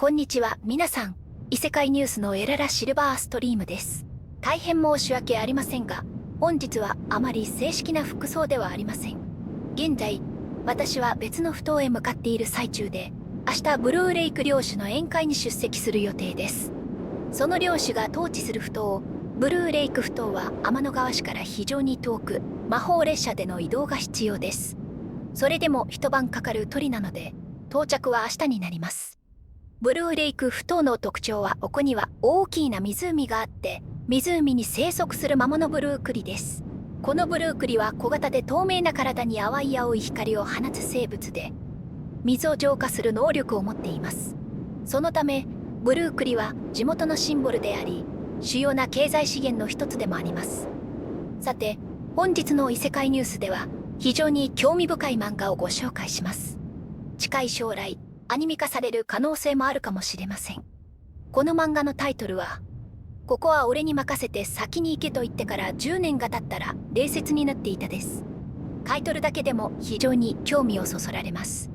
こんにちは、皆さん。異世界ニュースのエララシルバーストリームです。大変申し訳ありませんが、本日はあまり正式な服装ではありません。現在、私は別の埠頭へ向かっている最中で、明日ブルーレイク領主の宴会に出席する予定です。その領主が統治する埠頭、ブルーレイク埠頭は天の川市から非常に遠く、魔法列車での移動が必要です。それでも一晩かかる距離なので、到着は明日になります。ブルーレイク埠頭の特徴は、ここには大きな湖があって、湖に生息する魔物ブルークリです。このブルークリは小型で透明な体に淡い青い光を放つ生物で、水を浄化する能力を持っています。そのため、ブルークリは地元のシンボルであり、主要な経済資源の一つでもあります。さて、本日の異世界ニュースでは、非常に興味深い漫画をご紹介します。近い将来、アニメ化される可能性もあるかもしれません。この漫画のタイトルは、ここは俺に任せて先に行けと言ってから10年が経ったら冷徹になっていたです。タイトルだけでも非常に興味をそそられます。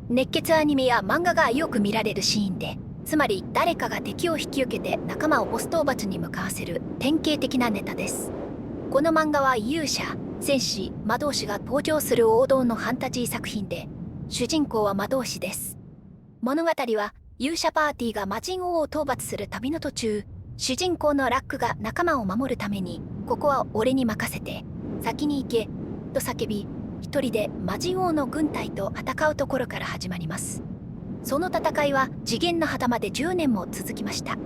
熱血アニメや漫画がよく見られるシーンで、つまり誰かが敵を引き受けて仲間をボス討伐に向かわせる典型的なネタです。この漫画は勇者、戦士、魔導士が登場する王道のファンタジー作品で、主人公は魔導士です。物語は勇者パーティーが魔人王を討伐する旅の途中、主人公のラックが仲間を守るために、ここは俺に任せて先に行けと叫び、一人で魔人王の軍隊と戦うところから始まります。その戦いは次元の旗まで10年も続きました。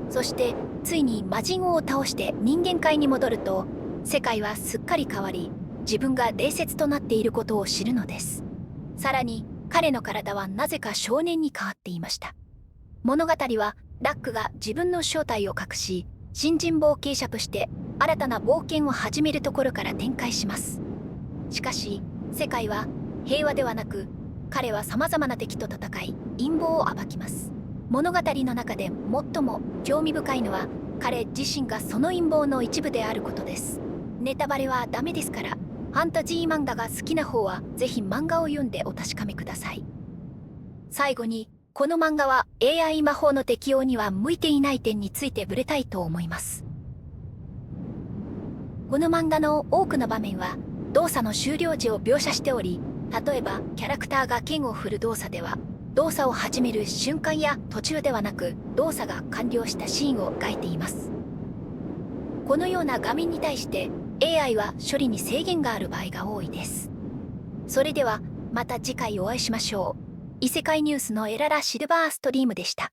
そしてついに魔人王を倒して人間界に戻ると、世界はすっかり変わり、自分が冷徹となっていることを知るのです。さらに彼の体はなぜか少年に変わっていました。物語はラックが自分の正体を隠し、新人冒険者として新たな冒険を始めるところから展開します。しかし世界は平和ではなく、彼は様々な敵と戦い陰謀を暴きます。物語の中で最も興味深いのは、彼自身がその陰謀の一部であることです。ネタバレはダメですから、ファンタジー漫画が好きな方はぜひ漫画を読んでお確かめください。最後に、この漫画は AI 魔法の適用には向いていない点について触れたいと思います。この漫画の多くの場面は動作の終了時を描写しており、例えばキャラクターが剣を振る動作では、動作を始める瞬間や途中ではなく、動作が完了したシーンを描いています。このような画面に対してAI は処理に制限がある場合が多いです。それではまた次回お会いしましょう。異世界ニュースのエララシルバーストリームでした。